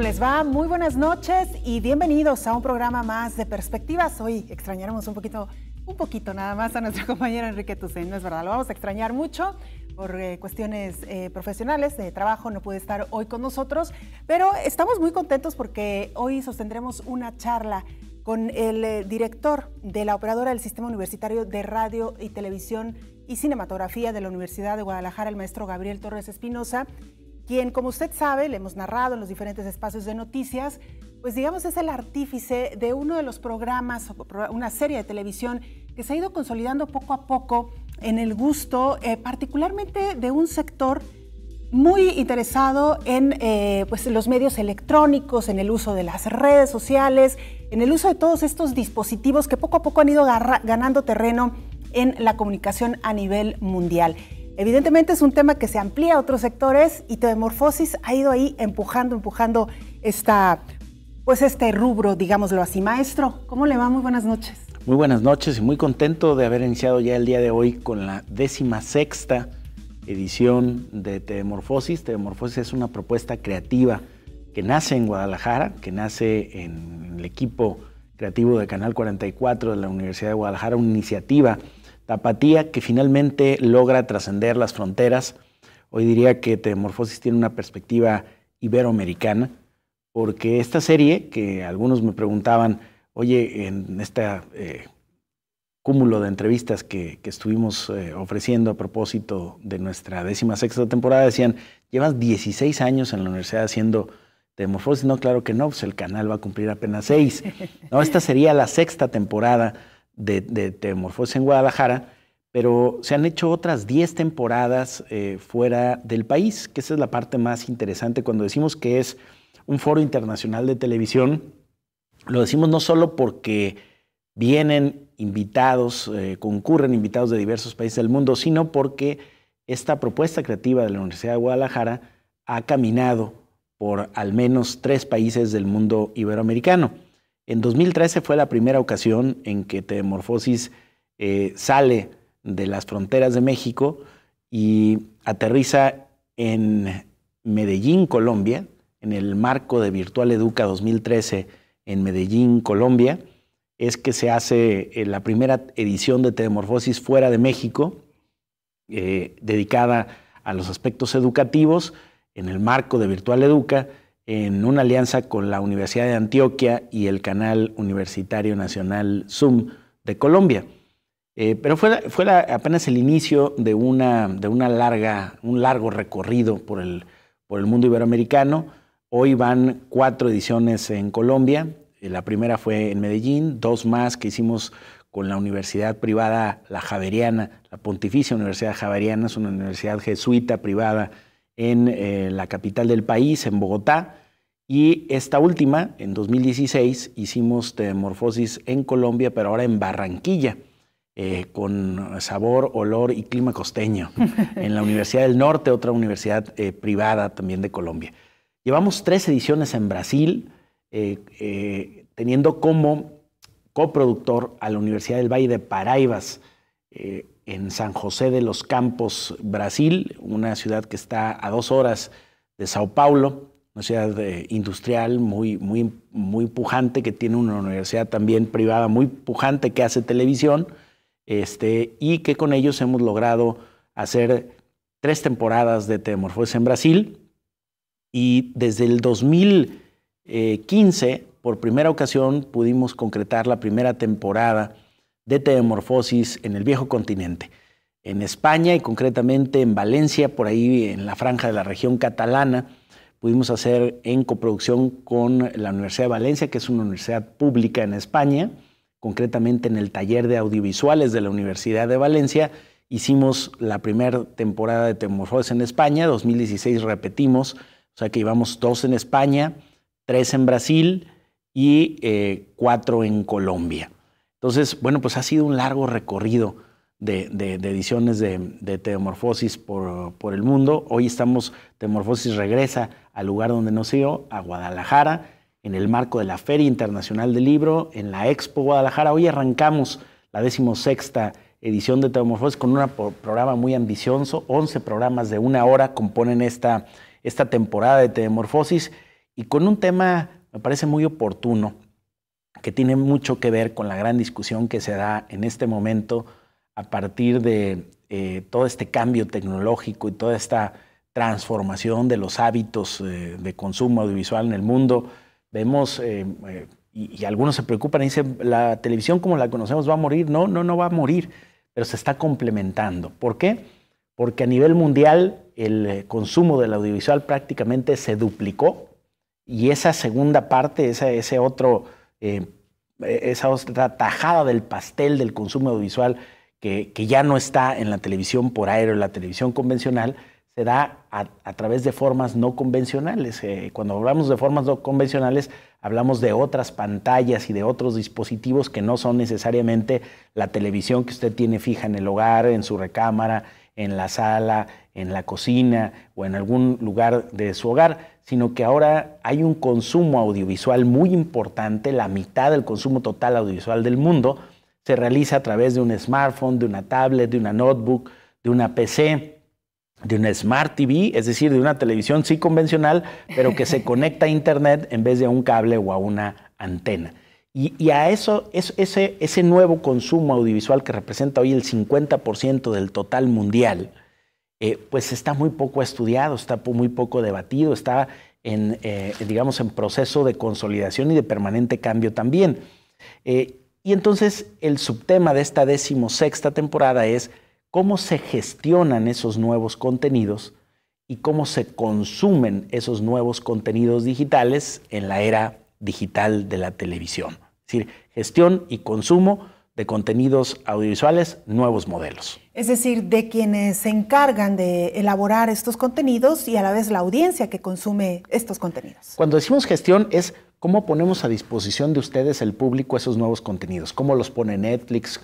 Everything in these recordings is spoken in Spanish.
les va? Muy buenas noches y bienvenidos a un programa más de Perspectivas. Hoy extrañaremos un poquito nada más a nuestro compañero Enrique Tucen, no es verdad, lo vamos a extrañar mucho por cuestiones profesionales, de trabajo, no puede estar hoy con nosotros, pero estamos muy contentos porque hoy sostendremos una charla con el director de la operadora del Sistema Universitario de Radio y Televisión y Cinematografía de la Universidad de Guadalajara, el maestro Gabriel Torres Espinosa, quien, como usted sabe, le hemos narrado en los diferentes espacios de noticias, pues digamos es el artífice de uno de los programas, una serie de televisión que se ha ido consolidando poco a poco en el gusto, particularmente de un sector muy interesado en pues los medios electrónicos, en el uso de las redes sociales, en el uso de todos estos dispositivos que poco a poco han ido ganando terreno en la comunicación a nivel mundial. Evidentemente es un tema que se amplía a otros sectores y Telmorfosis ha ido ahí empujando este rubro, digámoslo así. Maestro, ¿cómo le va? Muy buenas noches. Muy buenas noches y muy contento de haber iniciado ya el día de hoy con la 16ª edición de Telmorfosis. Telmorfosis es una propuesta creativa que nace en Guadalajara, que nace en el equipo creativo de Canal 44 de la Universidad de Guadalajara, una iniciativa tapatía que finalmente logra trascender las fronteras. Hoy diría que Telmorfosis tiene una perspectiva iberoamericana, porque esta serie, que algunos me preguntaban, oye, en este cúmulo de entrevistas que estuvimos ofreciendo a propósito de nuestra 16ª temporada, decían, llevas 16 años en la universidad haciendo Telmorfosis. No, claro que no, pues el canal va a cumplir apenas 6. No, esta sería la 6ª temporada de Telmorfosis en Guadalajara, pero se han hecho otras 10 temporadas fuera del país, que esa es la parte más interesante. Cuando decimos que es un foro internacional de televisión, lo decimos no solo porque vienen invitados, concurren invitados de diversos países del mundo, sino porque esta propuesta creativa de la Universidad de Guadalajara ha caminado por al menos 3 países del mundo iberoamericano. En 2013 fue la primera ocasión en que Telmorfosis sale de las fronteras de México y aterriza en Medellín, Colombia, en el marco de Virtual Educa 2013 en Medellín, Colombia. Es que se hace la primera edición de Telmorfosis fuera de México, dedicada a los aspectos educativos, en el marco de Virtual Educa, en una alianza con la Universidad de Antioquia y el Canal Universitario Nacional Zoom de Colombia. Pero fue apenas el inicio de un largo recorrido por el mundo iberoamericano. Hoy van 4 ediciones en Colombia. La primera fue en Medellín, 2 más que hicimos con la universidad privada, la Javeriana, la Pontificia Universidad Javeriana, es una universidad jesuita privada en la capital del país, en Bogotá, y esta última, en 2016, hicimos Telmorfosis en Colombia, pero ahora en Barranquilla, con sabor, olor y clima costeño, en la Universidad del Norte, otra universidad privada también de Colombia. Llevamos 3 ediciones en Brasil, teniendo como coproductor a la Universidad del Valle de Paraibas, en San José de los Campos, Brasil, una ciudad que está a 2 horas de Sao Paulo, una ciudad industrial muy pujante, que tiene una universidad también privada muy pujante que hace televisión, y que con ellos hemos logrado hacer 3 temporadas de Telmorfosis en Brasil, y desde el 2015, por primera ocasión, pudimos concretar la primera temporada de Telmorfosis en el viejo continente, en España y concretamente en Valencia, por ahí en la franja de la región catalana. Pudimos hacer en coproducción con la Universidad de Valencia, que es una universidad pública en España, concretamente en el taller de audiovisuales de la Universidad de Valencia. Hicimos la primera temporada de Telmorfosis en España, 2016 repetimos, o sea que llevamos 2 en España, 3 en Brasil y 4 en Colombia. Entonces, bueno, pues ha sido un largo recorrido de ediciones de Telmorfosis por el mundo. Hoy Telmorfosis regresa al lugar donde nació, a Guadalajara, en el marco de la Feria Internacional del Libro, en la Expo Guadalajara. Hoy arrancamos la 16ª edición de Telmorfosis con un programa muy ambicioso. 11 programas de 1 hora componen esta temporada de Telmorfosis. y con un tema, me parece muy oportuno, que tiene mucho que ver con la gran discusión que se da en este momento a partir de todo este cambio tecnológico y toda esta transformación de los hábitos de consumo audiovisual en el mundo. Vemos, y algunos se preocupan y dicen, la televisión como la conocemos va a morir. No, no va a morir, pero se está complementando. ¿Por qué? Porque a nivel mundial el consumo del audiovisual prácticamente se duplicó, y esa segunda parte, esa otra tajada del pastel del consumo audiovisual que ya no está en la televisión por aire o en la televisión convencional, se da a través de formas no convencionales. Cuando hablamos de formas no convencionales, hablamos de otras pantallas y de otros dispositivos que no son necesariamente la televisión que usted tiene fija en el hogar, en su recámara, en la sala, en la cocina o en algún lugar de su hogar, sino que ahora hay un consumo audiovisual muy importante. La mitad del consumo total audiovisual del mundo se realiza a través de un smartphone, de una tablet, de una notebook, de una PC, de una Smart TV, es decir, de una televisión sí convencional, pero que se conecta a Internet en vez de a un cable o a una antena. Y a eso, ese nuevo consumo audiovisual que representa hoy el 50% del total mundial, pues está muy poco estudiado, está muy poco debatido, está digamos, en proceso de consolidación y de permanente cambio también. Y entonces el subtema de esta 16ª temporada es cómo se gestionan esos nuevos contenidos y cómo se consumen esos nuevos contenidos digitales en la era digital de la televisión. Es decir, gestión y consumo de contenidos audiovisuales, nuevos modelos. Es decir, de quienes se encargan de elaborar estos contenidos y a la vez la audiencia que consume estos contenidos. Cuando decimos gestión es cómo ponemos a disposición de ustedes, el público, esos nuevos contenidos. Cómo los pone Netflix,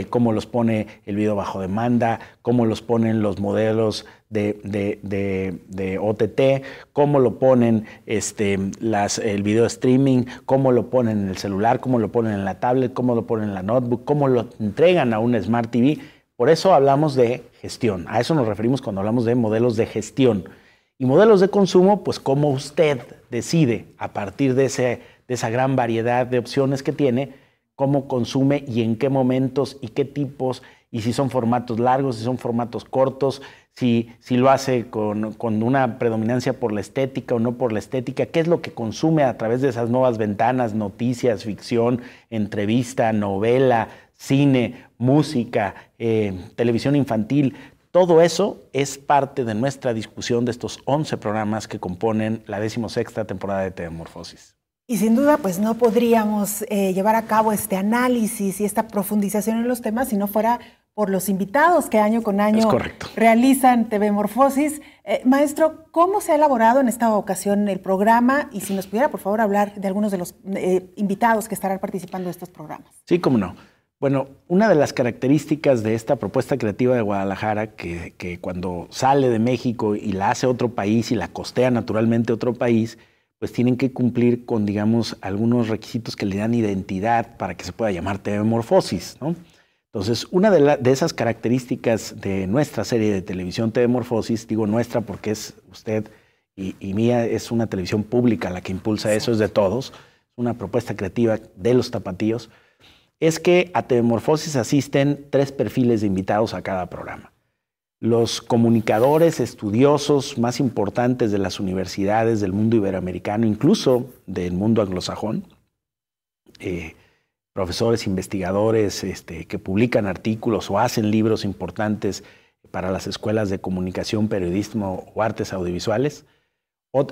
cómo los pone el video bajo demanda, cómo los ponen los modelos de OTT, cómo lo ponen el video streaming, cómo lo ponen en el celular, cómo lo ponen en la tablet, cómo lo ponen en la notebook, cómo lo entregan a una Smart TV. Por eso hablamos de gestión. A eso nos referimos cuando hablamos de modelos de gestión. Y modelos de consumo, pues cómo usted decide a partir de esa gran variedad de opciones que tiene, cómo consume y en qué momentos y qué tipos, y si son formatos largos, si son formatos cortos, si lo hace con una predominancia por la estética o no por la estética, qué es lo que consume a través de esas nuevas ventanas, noticias, ficción, entrevista, novela, cine, música, televisión infantil. Todo eso es parte de nuestra discusión de estos 11 programas que componen la 16ª temporada de Metamorfosis. Y sin duda, pues no podríamos llevar a cabo este análisis y esta profundización en los temas si no fuera por los invitados que año con año realizan Metamorfosis. Maestro, ¿cómo se ha elaborado en esta ocasión el programa? Y si nos pudiera, por favor, hablar de algunos de los invitados que estarán participando de estos programas. Sí, cómo no. Bueno, una de las características de esta propuesta creativa de Guadalajara, que cuando sale de México y la hace otro país y la costea naturalmente otro país, pues tienen que cumplir con, digamos, algunos requisitos que le dan identidad para que se pueda llamar Metamorfosis, ¿no? Entonces, una de esas características de nuestra serie de televisión Metamorfosis, digo nuestra porque es usted y mía, es una televisión pública la que impulsa eso, es de todos, una propuesta creativa de los tapatíos, es que a Metamorfosis asisten 3 perfiles de invitados a cada programa. Los comunicadores estudiosos más importantes de las universidades del mundo iberoamericano, incluso del mundo anglosajón, profesores, investigadores que publican artículos o hacen libros importantes para las escuelas de comunicación, periodismo o artes audiovisuales.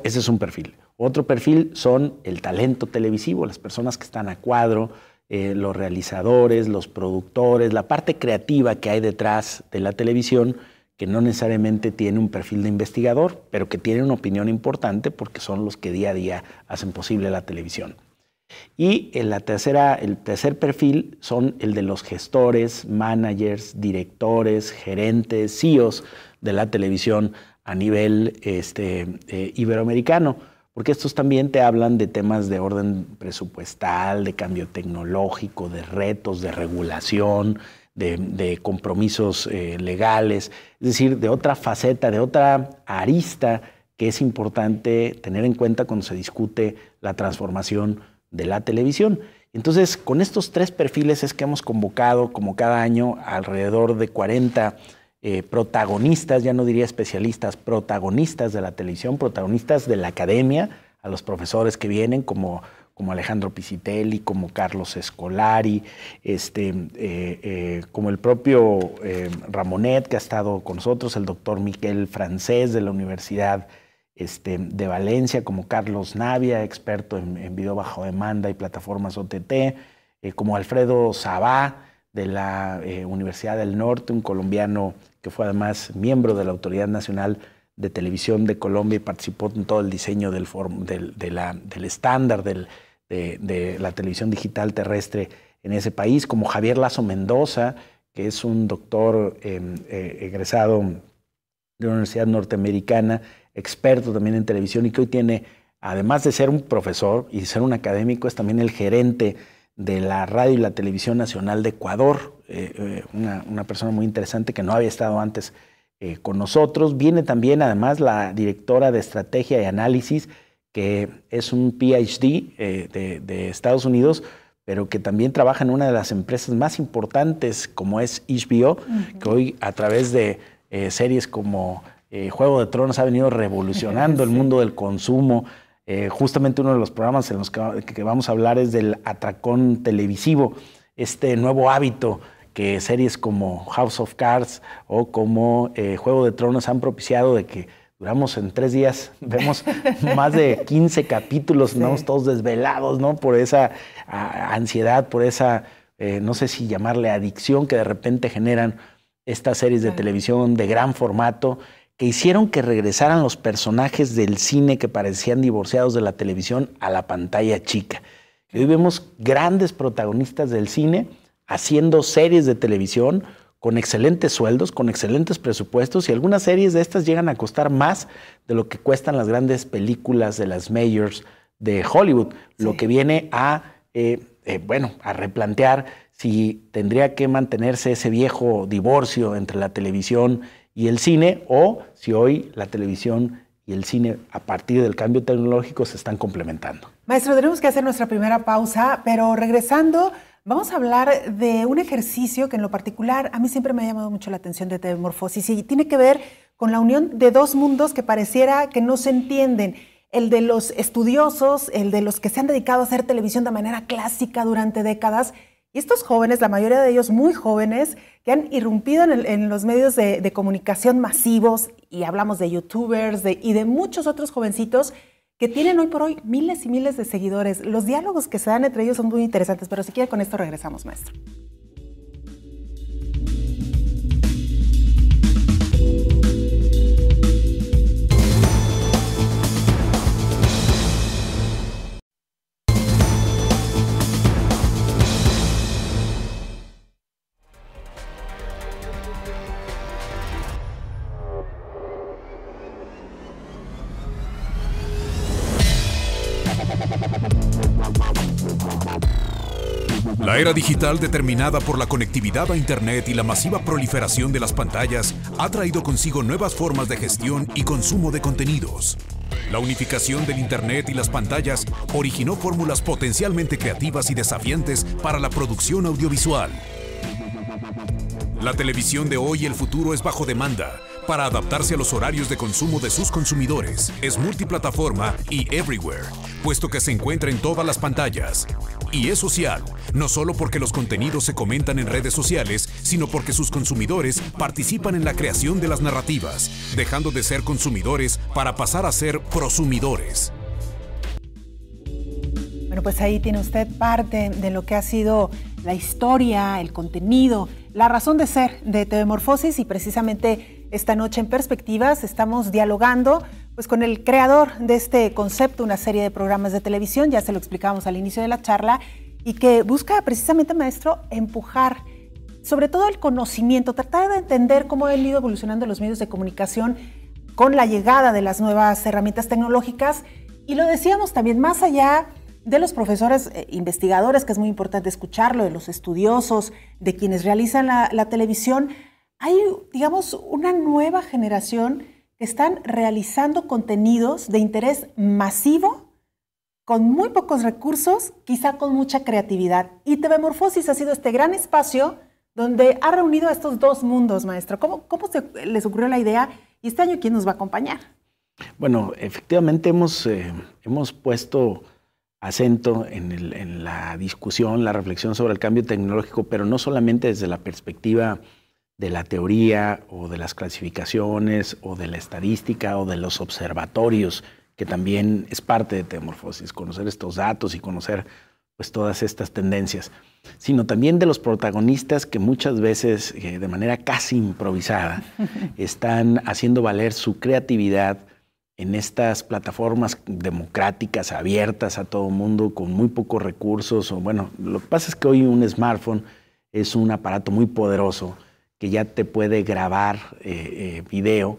Ese es un perfil. Otro perfil son el talento televisivo, las personas que están a cuadro, los realizadores, los productores, la parte creativa que hay detrás de la televisión, que no necesariamente tiene un perfil de investigador, pero que tiene una opinión importante porque son los que día a día hacen posible la televisión. Y el tercer perfil son el de los gestores, managers, directores, gerentes, CEOs de la televisión a nivel iberoamericano, porque estos también te hablan de temas de orden presupuestal, de cambio tecnológico, de retos, de regulación, de compromisos legales, es decir, de otra faceta, de otra arista que es importante tener en cuenta cuando se discute la transformación de la televisión. Entonces, con estos 3 perfiles es que hemos convocado, como cada año, alrededor de 40 protagonistas, ya no diría especialistas, protagonistas de la televisión, protagonistas de la academia, a los profesores que vienen, como Alejandro Pisitelli, como Carlos Escolari, como el propio Ramonet, que ha estado con nosotros, el doctor Miquel Francés de la Universidad de Valencia, como Carlos Navia, experto en video bajo demanda y plataformas OTT, como Alfredo Sabá de la Universidad del Norte, un colombiano que fue además miembro de la Autoridad Nacional de Televisión de Colombia y participó en todo el diseño del estándar de la televisión digital terrestre en ese país, como Javier Lazo Mendoza, que es un doctor egresado de una universidad norteamericana, experto también en televisión y que hoy tiene, además de ser un profesor y ser un académico, es también el gerente de la Radio y la Televisión Nacional de Ecuador, una persona muy interesante que no había estado antes con nosotros. Viene también además la directora de Estrategia y Análisis, que es un PhD de Estados Unidos, pero que también trabaja en una de las empresas más importantes como es HBO, que hoy a través de series como Juego de Tronos ha venido revolucionando el mundo del consumo. Justamente uno de los programas en los que vamos a hablar es del atracón televisivo, este nuevo hábito que series como House of Cards o como Juego de Tronos han propiciado, de que duramos en 3 días, vemos más de 15 capítulos, sí. Estamos todos desvelados, ¿no? Por esa ansiedad, por esa, no sé si llamarle adicción que de repente generan estas series de televisión de gran formato, que hicieron que regresaran los personajes del cine que parecían divorciados de la televisión a la pantalla chica. Y hoy vemos grandes protagonistas del cine haciendo series de televisión con excelentes sueldos, con excelentes presupuestos, y algunas series de estas llegan a costar más de lo que cuestan las grandes películas de las majors de Hollywood, sí. Lo que viene a replantear si tendría que mantenerse ese viejo divorcio entre la televisión y el cine, o si hoy la televisión y el cine, a partir del cambio tecnológico, se están complementando. Maestro, tenemos que hacer nuestra primera pausa, pero regresando, vamos a hablar de un ejercicio que en lo particular a mí siempre me ha llamado mucho la atención de Telemorfosis, y tiene que ver con la unión de 2 mundos que pareciera que no se entienden. El de los estudiosos, el de los que se han dedicado a hacer televisión de manera clásica durante décadas, y estos jóvenes, la mayoría de ellos muy jóvenes, que han irrumpido en los medios de comunicación masivos, y hablamos de youtubers y de muchos otros jovencitos que tienen hoy por hoy miles y miles de seguidores. Los diálogos que se dan entre ellos son muy interesantes, pero si quiere con esto regresamos, maestro. La era digital, determinada por la conectividad a Internet y la masiva proliferación de las pantallas, ha traído consigo nuevas formas de gestión y consumo de contenidos. La unificación del Internet y las pantallas originó fórmulas potencialmente creativas y desafiantes para la producción audiovisual. La televisión de hoy y el futuro es bajo demanda para adaptarse a los horarios de consumo de sus consumidores. Es multiplataforma y everywhere, puesto que se encuentra en todas las pantallas. Y es social, no solo porque los contenidos se comentan en redes sociales, sino porque sus consumidores participan en la creación de las narrativas, dejando de ser consumidores para pasar a ser prosumidores. Bueno, pues ahí tiene usted parte de lo que ha sido la historia, el contenido, la razón de ser de Telemorfosis, y precisamente esta noche en Perspectivas estamos dialogando pues con el creador de este concepto, una serie de programas de televisión, ya se lo explicábamos al inicio de la charla, y que busca precisamente, maestro, empujar sobre todo el conocimiento, tratar de entender cómo han ido evolucionando los medios de comunicación con la llegada de las nuevas herramientas tecnológicas. Y lo decíamos también, más allá de los profesores investigadores, que es muy importante escucharlo, de los estudiosos, de quienes realizan la televisión, hay, digamos, una nueva generación que están realizando contenidos de interés masivo, con muy pocos recursos, quizá con mucha creatividad. Y TV Morfosis ha sido este gran espacio donde ha reunido a estos dos mundos, maestro. ¿Cómo les ocurrió la idea? Y este año, ¿quién nos va a acompañar? Bueno, efectivamente hemos puesto acento en la discusión, la reflexión sobre el cambio tecnológico, pero no solamente desde la perspectiva de la teoría o de las clasificaciones o de la estadística o de los observatorios, que también es parte de TV Morfosis, conocer estos datos y conocer pues todas estas tendencias, sino también de los protagonistas que muchas veces de manera casi improvisada están haciendo valer su creatividad en estas plataformas democráticas, abiertas a todo mundo, con muy pocos recursos. O bueno, lo que pasa es que hoy un smartphone es un aparato muy poderoso que ya te puede grabar video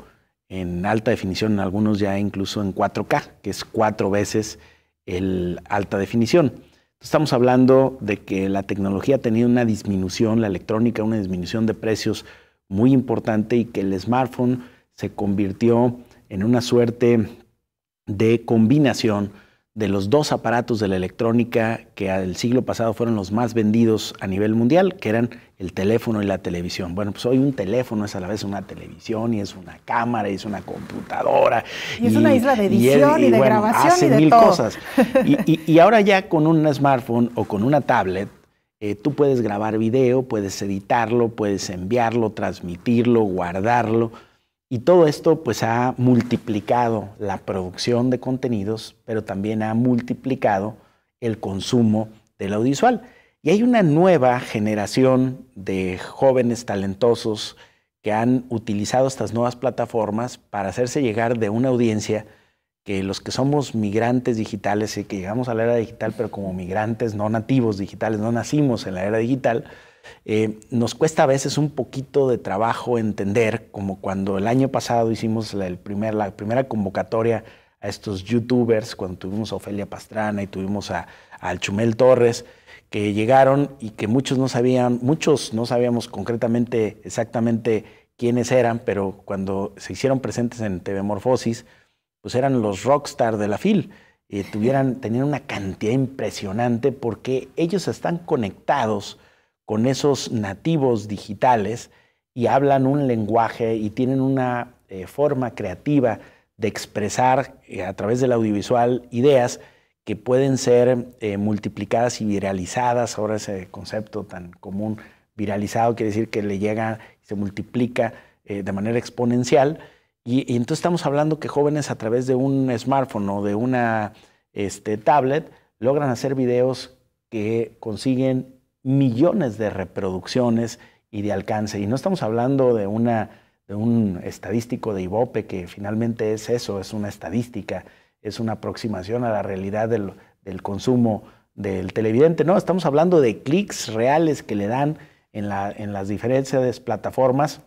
en alta definición, algunos ya incluso en 4K, que es 4 veces el alta definición. Estamos hablando de que la tecnología ha tenido una disminución, la electrónica, una disminución de precios muy importante y que el smartphone se convirtió en una suerte de combinación de los dos aparatos de la electrónica que el siglo pasado fueron los más vendidos a nivel mundial, que eran el teléfono y la televisión. Bueno, pues hoy un teléfono es a la vez una televisión y es una cámara y es una computadora. Y es una isla de edición y de bueno, grabación hace y de mil todo. cosas. Y ahora ya con un smartphone o con una tablet, tú puedes grabar video, puedes editarlo, puedes enviarlo, transmitirlo, guardarlo. Y todo esto pues ha multiplicado la producción de contenidos, pero también ha multiplicado el consumo del audiovisual. Y hay una nueva generación de jóvenes talentosos que han utilizado estas nuevas plataformas para hacerse llegar de una audiencia que los que somos migrantes digitales y que llegamos a la era digital, pero como migrantes no nativos digitales, no nacimos en la era digital, nos cuesta a veces un poquito de trabajo entender, como cuando el año pasado hicimos la primera convocatoria a estos youtubers, cuando tuvimos a Ofelia Pastrana y tuvimos al Chumel Torres, que llegaron y que muchos no sabíamos concretamente exactamente quiénes eran, pero cuando se hicieron presentes en TV Morfosis, pues eran los rockstar de la FIL. Tenían una cantidad impresionante porque ellos están conectados con esos nativos digitales y hablan un lenguaje y tienen una forma creativa de expresar a través del audiovisual ideas que pueden ser multiplicadas y viralizadas. Ahora ese concepto tan común, viralizado, quiere decir que le llega y se multiplica de manera exponencial. Y entonces estamos hablando que jóvenes a través de un smartphone o de una tablet logran hacer videos que consiguen millones de reproducciones y de alcance. Y no estamos hablando de un estadístico de Ibope, que finalmente es eso, es una estadística, es una aproximación a la realidad del consumo del televidente. No, estamos hablando de clics reales que le dan en las diferentes plataformas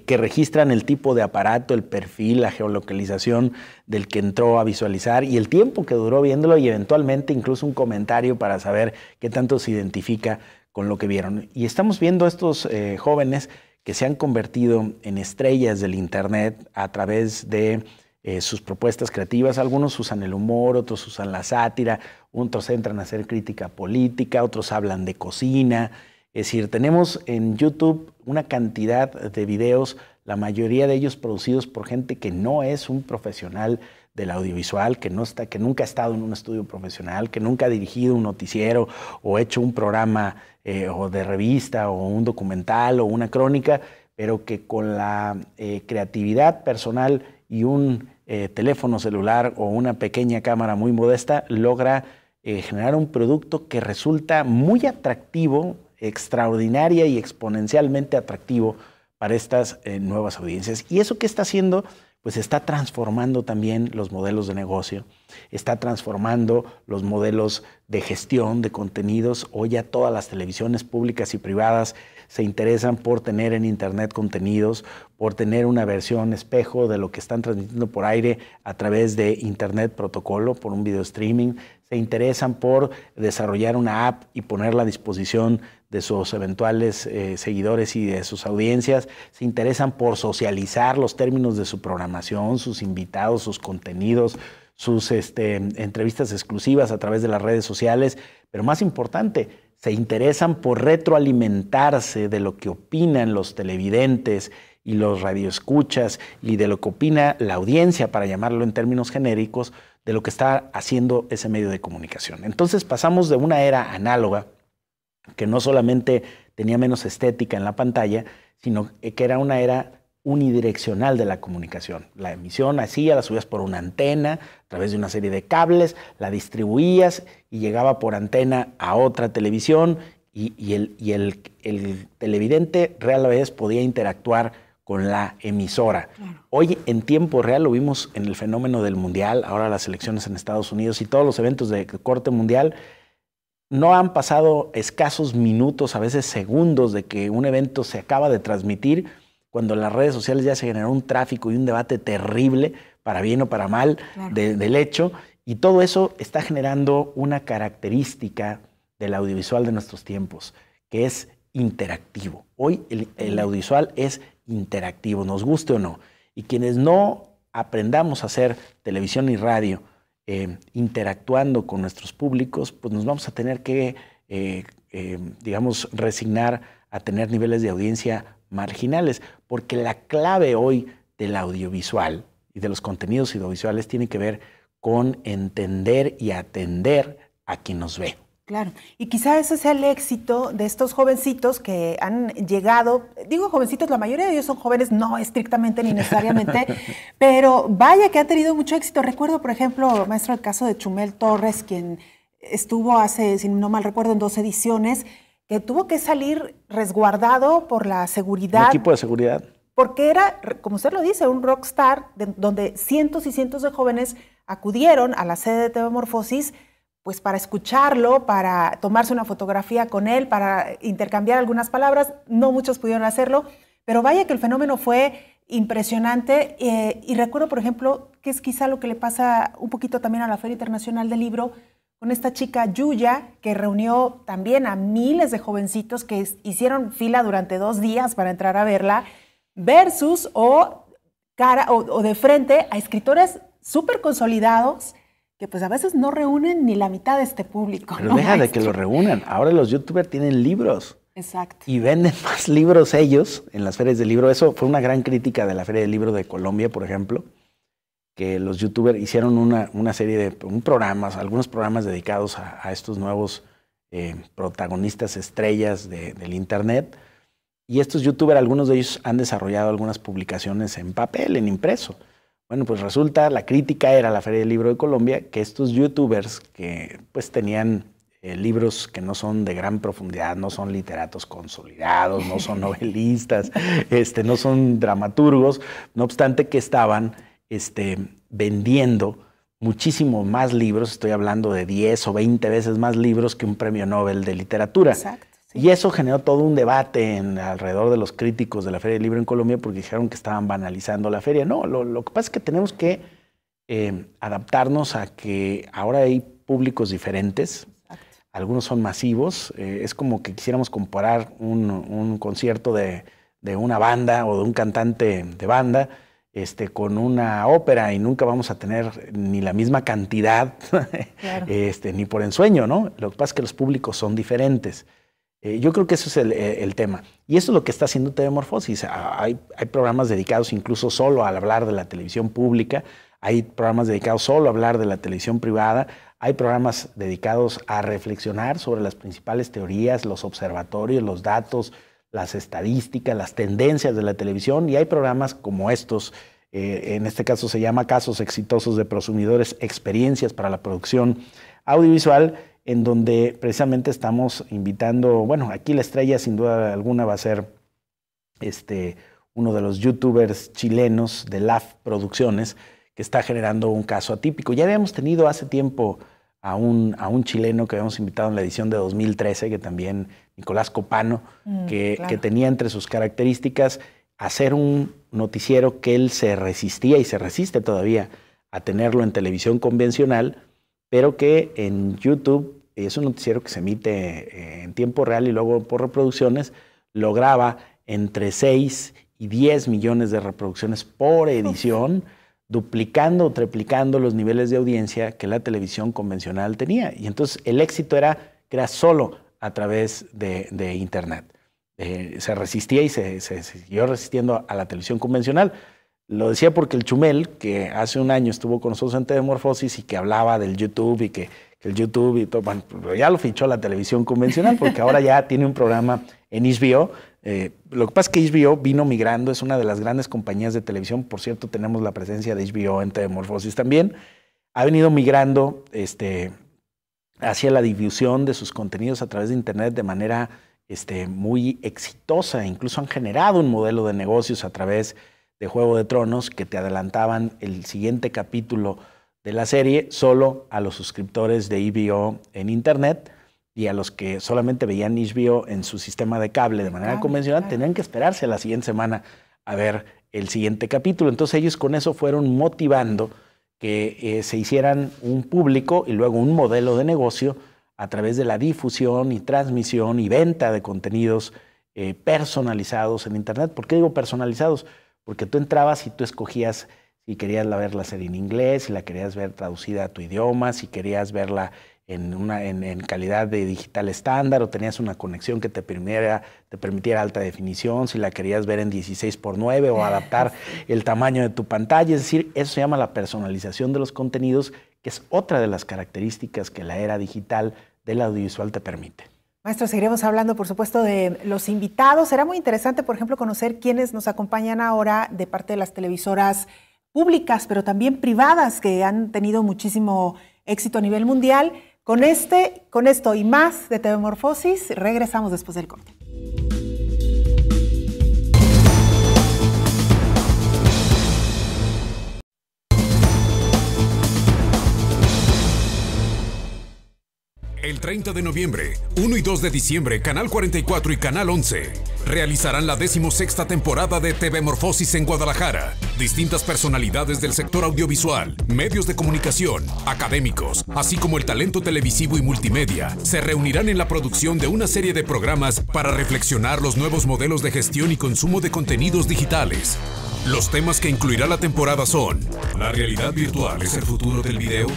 que registran el tipo de aparato, el perfil, la geolocalización del que entró a visualizar y el tiempo que duró viéndolo y eventualmente incluso un comentario para saber qué tanto se identifica con lo que vieron. Y estamos viendo estos jóvenes que se han convertido en estrellas del Internet a través de sus propuestas creativas. Algunos usan el humor, otros usan la sátira, otros entran a hacer crítica política, otros hablan de cocina. Es decir, tenemos en YouTube una cantidad de videos, la mayoría de ellos producidos por gente que no es un profesional del audiovisual, que nunca ha estado en un estudio profesional, que nunca ha dirigido un noticiero o hecho un programa o de revista o un documental o una crónica, pero que con la creatividad personal y un teléfono celular o una pequeña cámara muy modesta logra generar un producto que resulta muy atractivo, extraordinaria y exponencialmente atractivo para estas nuevas audiencias. ¿Y eso qué está haciendo? Pues está transformando también los modelos de negocio, está transformando los modelos de gestión de contenidos. Hoy ya todas las televisiones públicas y privadas se interesan por tener en Internet contenidos, por tener una versión espejo de lo que están transmitiendo por aire a través de Internet protocolo, por un video streaming. Se interesan por desarrollar una app y ponerla a disposición de sus eventuales seguidores y de sus audiencias. Se interesan por socializar los términos de su programación, sus invitados, sus contenidos, sus entrevistas exclusivas a través de las redes sociales. Pero más importante, se interesan por retroalimentarse de lo que opinan los televidentes y los radioescuchas y de lo que opina la audiencia, para llamarlo en términos genéricos, de lo que está haciendo ese medio de comunicación. Entonces pasamos de una era análoga, que no solamente tenía menos estética en la pantalla, sino que era una era unidireccional de la comunicación. La emisión la subías por una antena, a través de una serie de cables, la distribuías y llegaba por antena a otra televisión y el televidente real a vez podía interactuar con la emisora. Claro. Hoy en tiempo real lo vimos en el fenómeno del mundial, ahora las elecciones en Estados Unidos y todos los eventos de corte mundial. No han pasado escasos minutos, a veces segundos, de que un evento se acaba de transmitir, cuando en las redes sociales ya se generó un tráfico y un debate terrible, para bien o para mal, claro, del hecho, y todo eso está generando una característica del audiovisual de nuestros tiempos, que es interactivo. Hoy el audiovisual es interactivo, nos guste o no, y quienes no aprendamos a hacer televisión y radio interactuando con nuestros públicos, pues nos vamos a tener que, digamos, resignar a tener niveles de audiencia marginales, porque la clave hoy del audiovisual y de los contenidos audiovisuales tiene que ver con entender y atender a quien nos ve. Claro, y quizá ese sea el éxito de estos jovencitos que han llegado, digo jovencitos, la mayoría de ellos son jóvenes, no estrictamente ni necesariamente, pero vaya que han tenido mucho éxito. Recuerdo, por ejemplo, maestro, el caso de Chumel Torres, quien estuvo hace, si no mal recuerdo, en 2 ediciones, que tuvo que salir resguardado por la seguridad. Un equipo de seguridad. Porque era, como usted lo dice, un rockstar donde cientos y cientos de jóvenes acudieron a la sede de TV Morfosis, pues para escucharlo, para tomarse una fotografía con él, para intercambiar algunas palabras. No muchos pudieron hacerlo, pero vaya que el fenómeno fue impresionante. Y recuerdo, por ejemplo, que es quizá lo que le pasa un poquito también a la Feria Internacional del Libro, con esta chica Yuya, que reunió también a miles de jovencitos que hicieron fila durante 2 días para entrar a verla, versus o de frente a escritores súper consolidados, que pues a veces no reúnen ni la mitad de este público. Pero ¿no, deja maestro? de que lo reúnan. Ahora los youtubers tienen libros. Exacto. Y venden más libros ellos en las ferias del libro. Eso fue una gran crítica de la Feria del Libro de Colombia, por ejemplo, que los youtubers hicieron una serie de programas, algunos programas dedicados a estos nuevos protagonistas estrellas del Internet. Y estos youtubers, algunos de ellos han desarrollado algunas publicaciones en papel, en impreso. Bueno, pues resulta, la crítica era a la Feria del Libro de Colombia, que estos youtubers que pues tenían libros que no son de gran profundidad, no son literatos consolidados, no son novelistas, no son dramaturgos, no obstante que estaban vendiendo muchísimo más libros, estoy hablando de 10 o 20 veces más libros que un premio Nobel de literatura. Exacto. Sí. Y eso generó todo un debate alrededor de los críticos de la Feria del Libro en Colombia, porque dijeron que estaban banalizando la feria. No, lo que pasa es que tenemos que adaptarnos a que ahora hay públicos diferentes. Exacto. Algunos son masivos. Es como que quisiéramos comparar un concierto de una banda o de un cantante de banda con una ópera, y nunca vamos a tener ni la misma cantidad, claro, ni por ensueño, ¿no? Lo que pasa es que los públicos son diferentes. Yo creo que eso es el tema. Y eso es lo que está haciendo TV Morfosis. Hay programas dedicados incluso solo a hablar de la televisión pública, hay programas dedicados solo a hablar de la televisión privada, hay programas dedicados a reflexionar sobre las principales teorías, los observatorios, los datos, las estadísticas, las tendencias de la televisión, y hay programas como estos, en este caso se llama Casos Exitosos de Prosumidores, Experiencias para la Producción Audiovisual, en donde precisamente estamos invitando, bueno, aquí la estrella sin duda alguna va a ser uno de los youtubers chilenos de LAF Producciones, que está generando un caso atípico. Ya habíamos tenido hace tiempo a un chileno que habíamos invitado en la edición de 2013, que también Nicolás Copano, que claro. tenía entre sus características hacer un noticiero que él se resistía y se resiste todavía a tenerlo en televisión convencional, pero que en YouTube es un noticiero que se emite en tiempo real y luego por reproducciones lograba entre 6 y 10 millones de reproducciones por edición, duplicando o triplicando los niveles de audiencia que la televisión convencional tenía. Y entonces el éxito era que era solo a través de Internet. Se resistía y se siguió resistiendo a la televisión convencional. Lo decía porque el Chumel, que hace un año estuvo con nosotros en Telemorfosis y que hablaba del YouTube y que el YouTube y todo, bueno, ya lo fichó la televisión convencional porque ahora ya tiene un programa en HBO. Lo que pasa es que HBO vino migrando, es una de las grandes compañías de televisión. Por cierto, tenemos la presencia de HBO en Telemorfosis también. Ha venido migrando hacia la difusión de sus contenidos a través de Internet de manera muy exitosa. Incluso han generado un modelo de negocios a través de Juego de Tronos que te adelantaban el siguiente capítulo de la serie solo a los suscriptores de HBO en Internet, y a los que solamente veían HBO en su sistema de cable de manera convencional tenían que esperarse a la siguiente semana a ver el siguiente capítulo. Entonces ellos con eso fueron motivando que se hicieran un público y luego un modelo de negocio a través de la difusión y transmisión y venta de contenidos personalizados en Internet. ¿Por qué digo personalizados? Porque tú entrabas y tú escogías si querías ver la serie en inglés, si la querías ver traducida a tu idioma, si querías verla en calidad de digital estándar, o tenías una conexión que te permitiera alta definición, si la querías ver en 16:9 o adaptar el tamaño de tu pantalla. Es decir, eso se llama la personalización de los contenidos, que es otra de las características que la era digital del audiovisual te permite. Maestro, seguiremos hablando, por supuesto, de los invitados. Será muy interesante, por ejemplo, conocer quiénes nos acompañan ahora de parte de las televisoras públicas, pero también privadas, que han tenido muchísimo éxito a nivel mundial. Con esto y más de Telemorfosis, regresamos después del corte. El 30 de noviembre, 1 y 2 de diciembre, Canal 44 y Canal 11 realizarán la 16ª temporada de Telemorfosis en Guadalajara. Distintas personalidades del sector audiovisual, medios de comunicación, académicos, así como el talento televisivo y multimedia, se reunirán en la producción de una serie de programas para reflexionar los nuevos modelos de gestión y consumo de contenidos digitales. Los temas que incluirá la temporada son: ¿la realidad virtual es el futuro del video?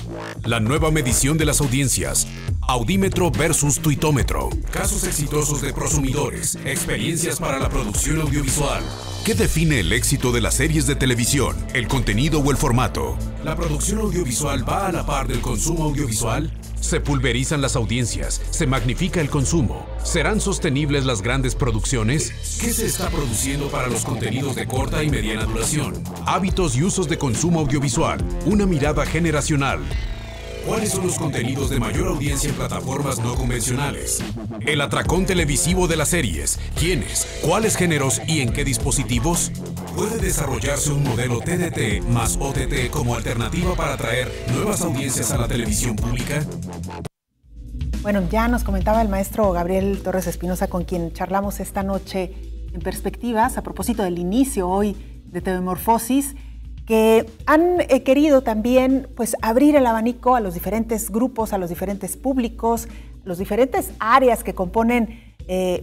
La nueva medición de las audiencias, audímetro versus tuitómetro, casos exitosos de prosumidores, experiencias para la producción audiovisual. ¿Qué define el éxito de las series de televisión, el contenido o el formato? ¿La producción audiovisual va a la par del consumo audiovisual? Se pulverizan las audiencias, se magnifica el consumo. ¿Serán sostenibles las grandes producciones? ¿Qué se está produciendo para los contenidos de corta y mediana duración? Hábitos y usos de consumo audiovisual, una mirada generacional. ¿Cuáles son los contenidos de mayor audiencia en plataformas no convencionales? El atracón televisivo de las series. ¿Quiénes? ¿Cuáles géneros y en qué dispositivos? ¿Puede desarrollarse un modelo TDT más OTT como alternativa para atraer nuevas audiencias a la televisión pública? Bueno, ya nos comentaba el maestro Gabriel Torres Espinosa, con quien charlamos esta noche en Perspectivas, a propósito del inicio hoy de Telemorfosis, que han querido también pues abrir el abanico a los diferentes grupos, a los diferentes públicos, los diferentes áreas que componen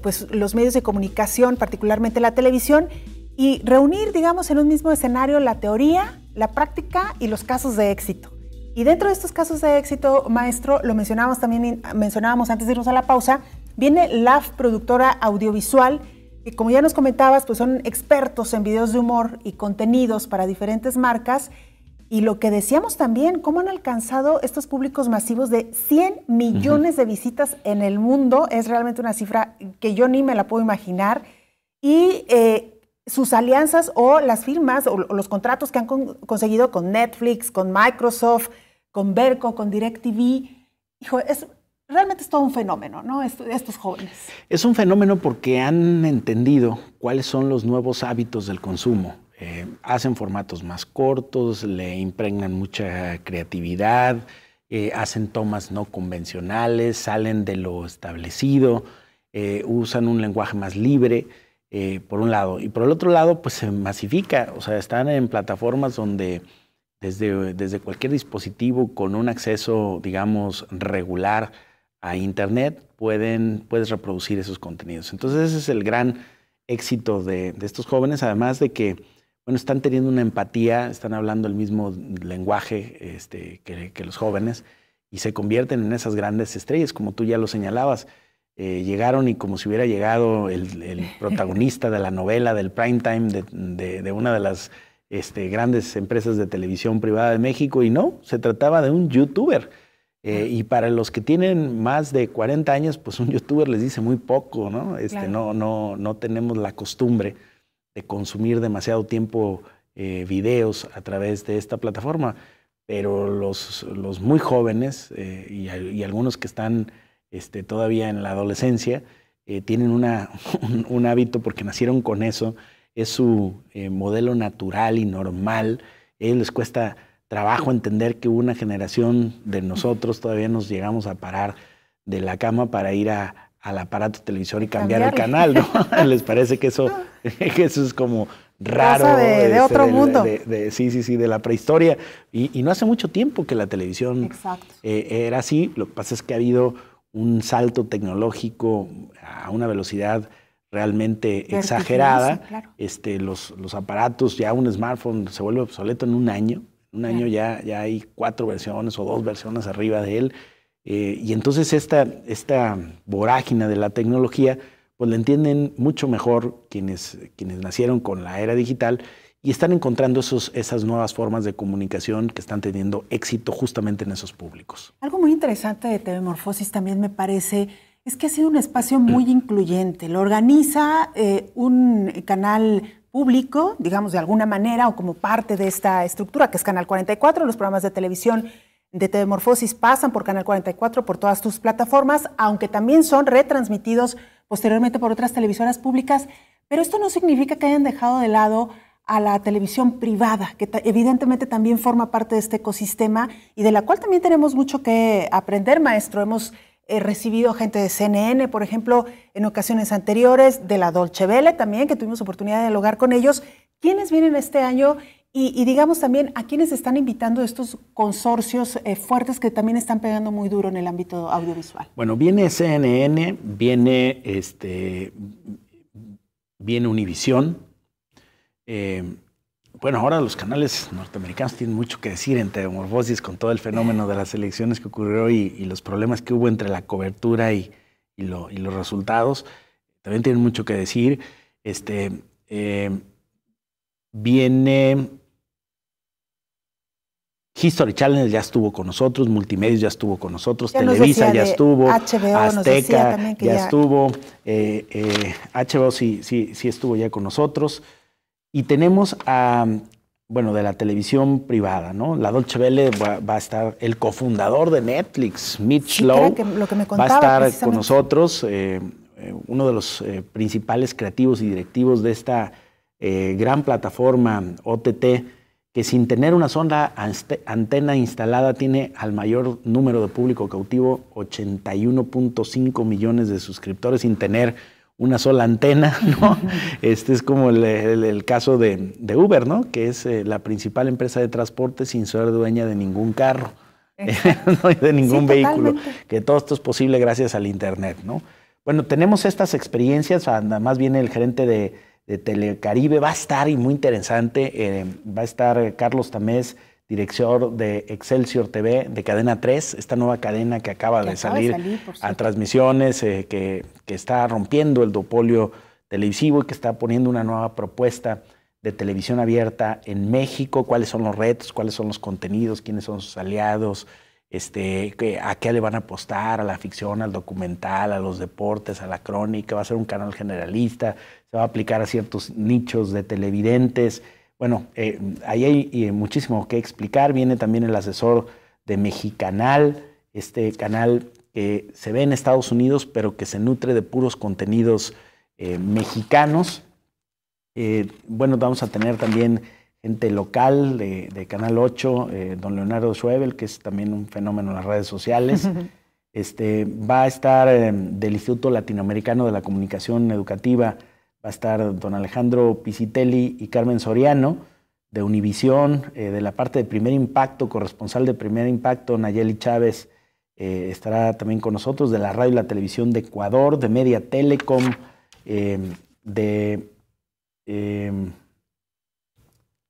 pues los medios de comunicación, particularmente la televisión, y reunir, digamos, en un mismo escenario la teoría, la práctica y los casos de éxito. Y dentro de estos casos de éxito, maestro, lo mencionábamos antes de irnos a la pausa, viene LAF, productora audiovisual, que como ya nos comentabas, pues son expertos en videos de humor y contenidos para diferentes marcas. Y lo que decíamos también, cómo han alcanzado estos públicos masivos de 100 millones de visitas en el mundo, es realmente una cifra que yo ni me la puedo imaginar. Y sus alianzas o las firmas o los contratos que han conseguido con Netflix, con Microsoft, con Verco, con DirecTV, hijo, realmente es todo un fenómeno, ¿no? Estos jóvenes. Es un fenómeno porque han entendido cuáles son los nuevos hábitos del consumo. Hacen formatos más cortos, le impregnan mucha creatividad, hacen tomas no convencionales, salen de lo establecido. usan un lenguaje más libre, por un lado. Y por el otro lado, pues se masifica, o sea, están en plataformas donde desde cualquier dispositivo con un acceso, digamos, regular a Internet, puedes reproducir esos contenidos. Entonces ese es el gran éxito de estos jóvenes, además de que, bueno, están teniendo una empatía, están hablando el mismo lenguaje que los jóvenes y se convierten en esas grandes estrellas, como tú ya lo señalabas. Llegaron y como si hubiera llegado el protagonista de la novela del prime time de una de las grandes empresas de televisión privada de México, y no, se trataba de un youtuber. Y para los que tienen más de 40 años, pues un youtuber les dice muy poco, ¿no? Claro. No tenemos la costumbre de consumir demasiado tiempo videos a través de esta plataforma, pero los muy jóvenes y algunos que están todavía en la adolescencia tienen un hábito porque nacieron con eso, es su modelo natural y normal. A ellos les cuesta trabajo entender que una generación de nosotros todavía nos llegamos a parar de la cama para ir al aparato televisor y cambiar el canal, ¿no? Les parece que eso es como raro. De otro mundo. Sí, de la prehistoria. Y no hace mucho tiempo que la televisión era así. Lo que pasa es que ha habido un salto tecnológico a una velocidad realmente exagerada. Claro. Los aparatos, ya un smartphone se vuelve obsoleto en un año. Un año ya hay 4 versiones o 2 versiones arriba de él. Y entonces esta vorágine de la tecnología, pues la entienden mucho mejor quienes nacieron con la era digital y están encontrando esas nuevas formas de comunicación que están teniendo éxito justamente en esos públicos. Algo muy interesante de TV Morfosis también me parece es que ha sido un espacio muy incluyente. Lo organiza un canal público, digamos de alguna manera, o como parte de esta estructura que es Canal 44. Los programas de televisión de TV Morfosis pasan por Canal 44, por todas tus plataformas, aunque también son retransmitidos posteriormente por otras televisoras públicas. Pero esto no significa que hayan dejado de lado a la televisión privada, que evidentemente también forma parte de este ecosistema y de la cual también tenemos mucho que aprender, maestro. Hemos recibido gente de CNN, por ejemplo, en ocasiones anteriores, de la Deutsche Welle también, que tuvimos oportunidad de dialogar con ellos. ¿Quiénes vienen este año? Y digamos también a quiénes están invitando estos consorcios fuertes que también están pegando muy duro en el ámbito audiovisual. Bueno, viene CNN, viene Univisión. Bueno, ahora los canales norteamericanos tienen mucho que decir en TV Morfosis con todo el fenómeno de las elecciones que ocurrió y los problemas que hubo entre la cobertura y los resultados. También tienen mucho que decir. Viene History Channel, ya estuvo con nosotros, Multimedios ya estuvo con nosotros, Televisa ya estuvo, HBO, Azteca ya estuvo, HBO sí estuvo ya con nosotros. Y tenemos de la televisión privada, ¿no? La Deutsche Welle va a estar, el cofundador de Netflix, Mitch Lowe, va a estar con nosotros, uno de los principales creativos y directivos de esta gran plataforma OTT, que sin tener una sola antena instalada tiene al mayor número de público cautivo, 81.5 millones de suscriptores sin tener una sola antena, ¿no? Es como el caso de Uber, ¿no? Que es la principal empresa de transporte sin ser dueña de ningún carro, no de ningún vehículo. Totalmente. Que todo esto es posible gracias al Internet, ¿no? Bueno, tenemos estas experiencias, además viene el gerente de Telecaribe, va a estar y muy interesante, va a estar Carlos Tamés, director de Excelsior TV, de Cadena 3, esta nueva cadena que acaba de salir a transmisiones, que está rompiendo el duopolio televisivo y que está poniendo una nueva propuesta de televisión abierta en México. ¿Cuáles son los retos? ¿Cuáles son los contenidos? ¿Quiénes son sus aliados? ¿A qué le van a apostar? ¿A la ficción, al documental, a los deportes, a la crónica? ¿Va a ser un canal generalista? ¿Se va a aplicar a ciertos nichos de televidentes? Bueno, ahí hay muchísimo que explicar. Viene también el asesor de Mexicanal, este canal que se ve en Estados Unidos, pero que se nutre de puros contenidos mexicanos. Vamos a tener también gente local de Canal 8, don Leonardo Schwebel, que es también un fenómeno en las redes sociales. Va a estar del Instituto Latinoamericano de la Comunicación Educativa, va a estar don Alejandro Pisitelli y Carmen Soriano, de Univisión, de la parte de Primer Impacto, corresponsal de Primer Impacto, Nayeli Chávez, estará también con nosotros, de la radio y la televisión de Ecuador, de Media Telecom,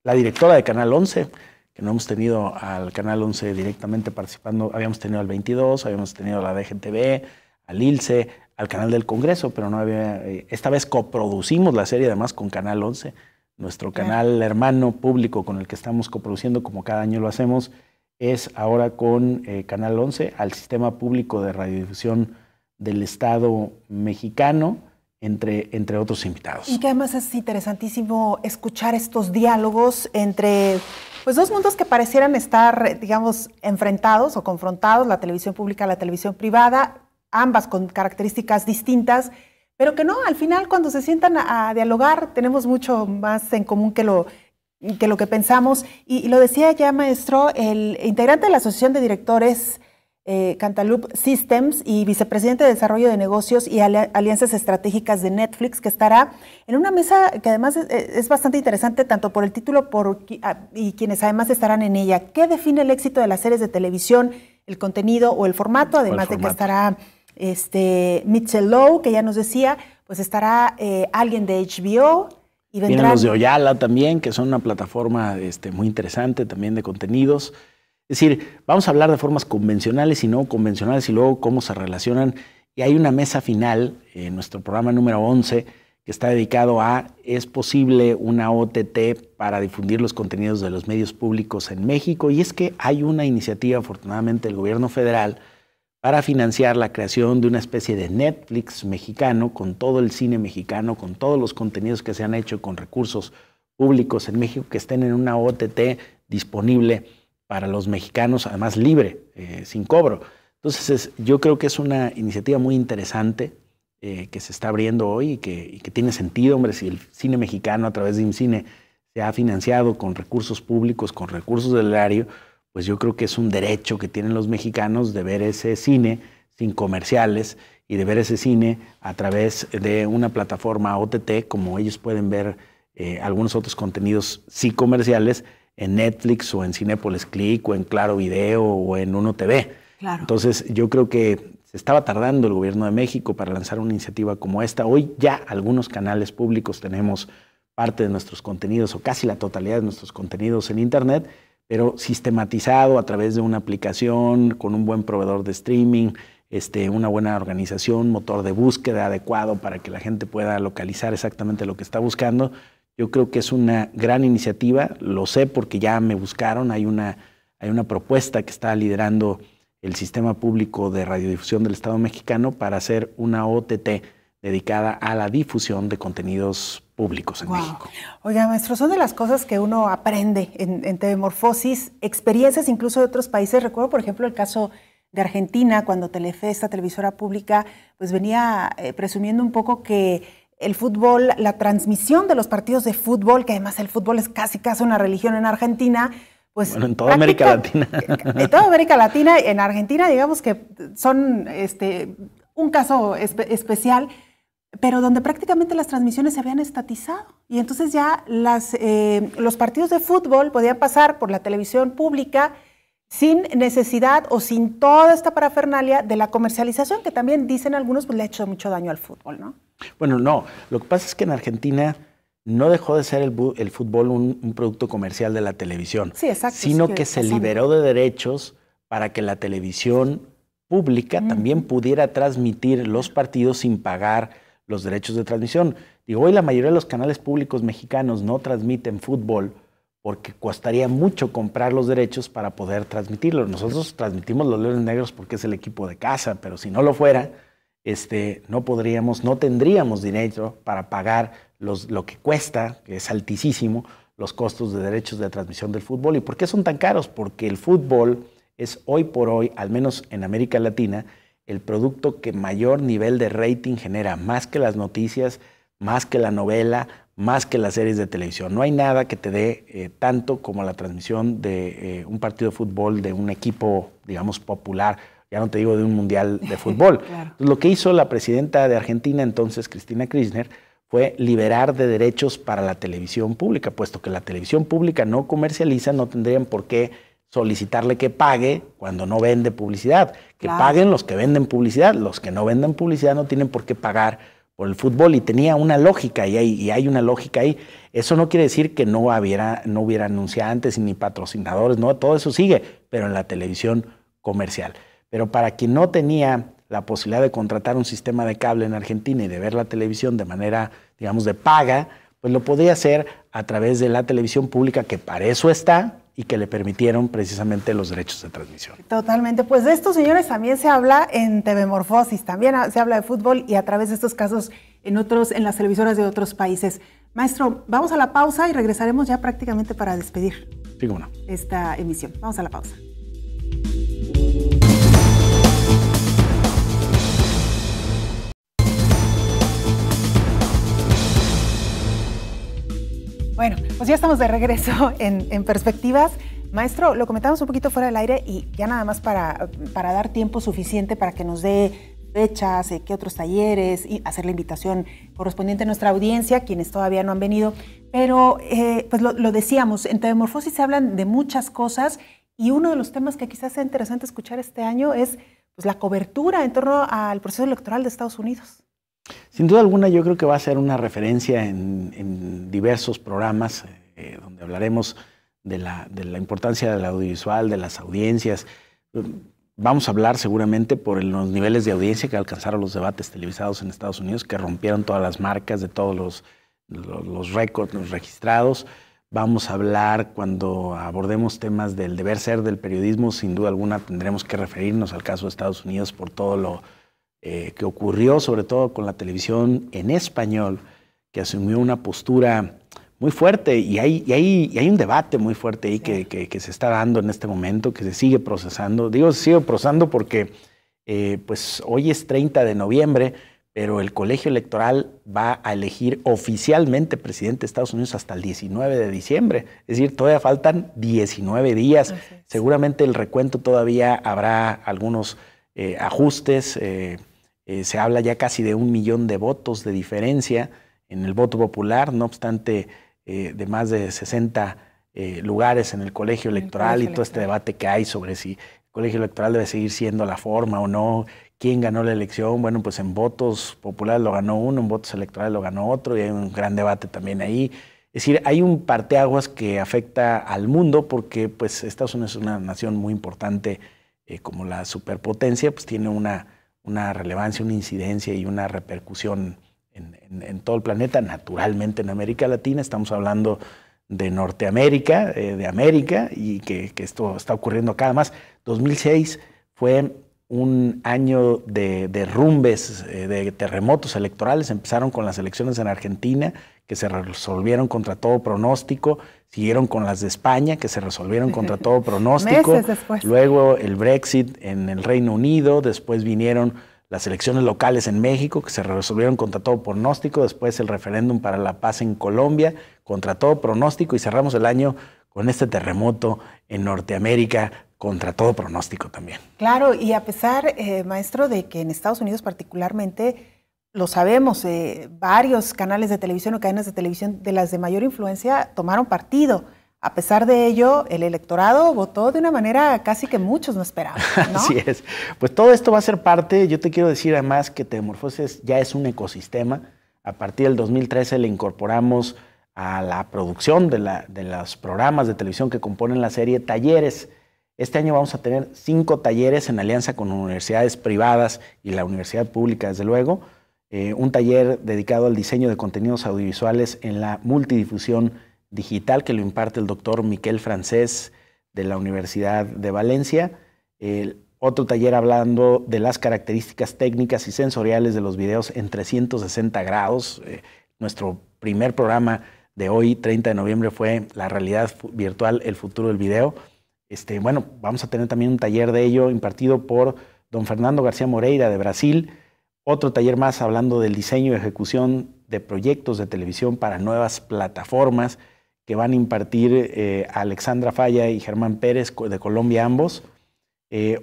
la directora de Canal 11, que no hemos tenido al Canal 11 directamente participando, habíamos tenido al 22, habíamos tenido a la DGTV, al ILCE, al Canal del Congreso, pero no había, esta vez coproducimos la serie además con Canal 11, nuestro canal hermano público con el que estamos coproduciendo, como cada año lo hacemos, es ahora con Canal 11, al Sistema Público de Radiodifusión del Estado mexicano, entre otros invitados. Y que además es interesantísimo escuchar estos diálogos entre pues, dos mundos que parecieran estar, digamos, enfrentados o confrontados, la televisión pública y la televisión privada, ambas con características distintas, pero que no, al final cuando se sientan a dialogar tenemos mucho más en común que lo que pensamos. Y lo decía ya, maestro, el integrante de la Asociación de Directores Cantaloupe Systems y vicepresidente de Desarrollo de Negocios y Alianzas Estratégicas de Netflix, que estará en una mesa que además es bastante interesante, tanto por el título y quienes además estarán en ella. ¿Qué define el éxito de las series de televisión, el contenido o el formato? Además de que estará Mitchell Lowe, que ya nos decía, pues estará alguien de HBO. Y vienen los de Oyala también, que son una plataforma muy interesante también de contenidos. Es decir, vamos a hablar de formas convencionales y no convencionales y luego cómo se relacionan. Y hay una mesa final, en nuestro programa número 11, que está dedicado a, ¿es posible una OTT para difundir los contenidos de los medios públicos en México? Y es que hay una iniciativa, afortunadamente, del gobierno federal para financiar la creación de una especie de Netflix mexicano, con todo el cine mexicano, con todos los contenidos que se han hecho con recursos públicos en México, que estén en una OTT disponible para los mexicanos, además libre, sin cobro. Entonces, yo creo que es una iniciativa muy interesante que se está abriendo hoy y que tiene sentido, hombre, si el cine mexicano a través de IMCINE se ha financiado con recursos públicos, con recursos del erario, pues yo creo que es un derecho que tienen los mexicanos de ver ese cine sin comerciales y de ver ese cine a través de una plataforma OTT, como ellos pueden ver algunos otros contenidos sí comerciales en Netflix o en Cinépolis Click o en Claro Video o en Uno TV. Claro. Entonces yo creo que se estaba tardando el gobierno de México para lanzar una iniciativa como esta. Hoy ya algunos canales públicos tenemos parte de nuestros contenidos o casi la totalidad de nuestros contenidos en Internet, pero sistematizado a través de una aplicación, con un buen proveedor de streaming, una buena organización, motor de búsqueda adecuado para que la gente pueda localizar exactamente lo que está buscando. Yo creo que es una gran iniciativa, lo sé porque ya me buscaron, hay una propuesta que está liderando el Sistema Público de Radiodifusión del Estado mexicano para hacer una OTT dedicada a la difusión de contenidos públicos en México. Oiga, maestro, son de las cosas que uno aprende en Telemorfosis, experiencias incluso de otros países. Recuerdo, por ejemplo, el caso de Argentina, cuando Telefe, esta televisora pública, pues venía presumiendo un poco que el fútbol, la transmisión de los partidos de fútbol, que además el fútbol es casi una religión en Argentina, pues... Bueno, en toda América Latina. En toda América Latina, en Argentina, digamos que son un caso especial, pero donde prácticamente las transmisiones se habían estatizado. Y entonces ya los partidos de fútbol podían pasar por la televisión pública sin necesidad o sin toda esta parafernalia de la comercialización, que también dicen algunos, pues le ha hecho mucho daño al fútbol, ¿no? Bueno, no. Lo que pasa es que en Argentina no dejó de ser el fútbol un producto comercial de la televisión, sí, exacto, sino que se liberó de derechos para que la televisión pública también pudiera transmitir los partidos sin pagar los derechos de transmisión. Digo, hoy la mayoría de los canales públicos mexicanos no transmiten fútbol porque costaría mucho comprar los derechos para poder transmitirlo. Nosotros transmitimos los Leones Negros porque es el equipo de casa, pero si no lo fuera, no tendríamos dinero para pagar lo que cuesta, que es altísimo, los costos de derechos de transmisión del fútbol. ¿Y por qué son tan caros? Porque el fútbol es hoy por hoy, al menos en América Latina, el producto que mayor nivel de rating genera, más que las noticias, más que la novela, más que las series de televisión. No hay nada que te dé tanto como la transmisión de un partido de fútbol de un equipo, digamos, popular, ya no te digo de un mundial de fútbol. Claro. Entonces, lo que hizo la presidenta de Argentina entonces, Cristina Kirchner, fue liberar de derechos para la televisión pública, puesto que la televisión pública no comercializa, no tendrían por qué solicitarle que pague cuando no vende publicidad. Que paguen los que venden publicidad, los que no venden publicidad no tienen por qué pagar por el fútbol, y tenía una lógica, y hay una lógica ahí. Eso no quiere decir que no hubiera anunciantes ni patrocinadores, no, todo eso sigue, pero en la televisión comercial. Pero para quien no tenía la posibilidad de contratar un sistema de cable en Argentina y de ver la televisión de manera, digamos, de paga, pues lo podía hacer a través de la televisión pública, que para eso está, y que le permitieron precisamente los derechos de transmisión. Totalmente. Pues de estos, señores, también se habla en TV Morfosis, también se habla de fútbol y a través de estos casos en las televisoras de otros países. Maestro, vamos a la pausa y regresaremos ya prácticamente para despedir esta emisión. Vamos a la pausa. Bueno, pues ya estamos de regreso en Perspectivas. Maestro, lo comentamos un poquito fuera del aire y ya nada más para dar tiempo suficiente para que nos dé fechas, qué otros talleres y hacer la invitación correspondiente a nuestra audiencia, quienes todavía no han venido. Pero pues lo decíamos, en TV Morfosis se hablan de muchas cosas y uno de los temas que quizás sea interesante escuchar este año es pues, la cobertura en torno al proceso electoral de Estados Unidos. Sin duda alguna, yo creo que va a ser una referencia en diversos programas donde hablaremos de la importancia del audiovisual, de las audiencias. Vamos a hablar seguramente por los niveles de audiencia que alcanzaron los debates televisados en Estados Unidos, que rompieron todas las marcas de todos los récords, los registrados. Vamos a hablar cuando abordemos temas del deber ser del periodismo. Sin duda alguna tendremos que referirnos al caso de Estados Unidos por todo lo que ocurrió, sobre todo con la televisión en español, que asumió una postura muy fuerte, y hay un debate muy fuerte ahí que se está dando en este momento, que se sigue procesando. Digo, se sigue procesando porque pues hoy es 30 de noviembre, pero el colegio electoral va a elegir oficialmente presidente de Estados Unidos hasta el 19 de diciembre. Es decir, todavía faltan 19 días. Okay. Seguramente el recuento todavía habrá algunos ajustes. Se habla ya casi de 1 millón de votos de diferencia en el voto popular, no obstante de más de 60 lugares en el colegio electoral y todo este debate que hay sobre si el colegio electoral debe seguir siendo la forma o no, quién ganó la elección. Bueno, pues en votos populares lo ganó uno, en votos electorales lo ganó otro, y hay un gran debate también ahí. Es decir, hay un parteaguas que afecta al mundo porque pues Estados Unidos es una nación muy importante como la superpotencia, pues tiene una relevancia, una incidencia y una repercusión en todo el planeta, naturalmente en América Latina. Estamos hablando de Norteamérica, de América, y que esto está ocurriendo acá. Además, 2006 fue un año de derrumbes, de terremotos electorales. Empezaron con las elecciones en Argentina, que se resolvieron contra todo pronóstico. Siguieron con las de España, que se resolvieron contra todo pronóstico. Meses después. Luego el Brexit en el Reino Unido. Después vinieron las elecciones locales en México, que se resolvieron contra todo pronóstico. Después el referéndum para la paz en Colombia, contra todo pronóstico. Y cerramos el año con este terremoto en Norteamérica, contra todo pronóstico también. Claro, y a pesar, maestro, de que en Estados Unidos particularmente, lo sabemos, varios canales de televisión o cadenas de televisión de las de mayor influencia tomaron partido. A pesar de ello, el electorado votó de una manera casi que muchos no esperaban, ¿no? Así es. Pues todo esto va a ser parte. Yo te quiero decir además que TV Morfosis ya es un ecosistema. A partir del 2013 le incorporamos a la producción de los programas de televisión que componen la serie talleres. Este año vamos a tener 5 talleres en alianza con universidades privadas y la universidad pública, desde luego. Un taller dedicado al diseño de contenidos audiovisuales en la multidifusión digital, que lo imparte el doctor Miquel Francés de la Universidad de Valencia. Otro taller hablando de las características técnicas y sensoriales de los videos en 360 grados. Nuestro primer programa de hoy, 30 de noviembre, fue la realidad virtual, el futuro del video. Bueno, vamos a tener también un taller de ello impartido por don Fernando García Moreira de Brasil. Otro taller más hablando del diseño y ejecución de proyectos de televisión para nuevas plataformas que van a impartir Alexandra Falla y Germán Pérez de Colombia ambos.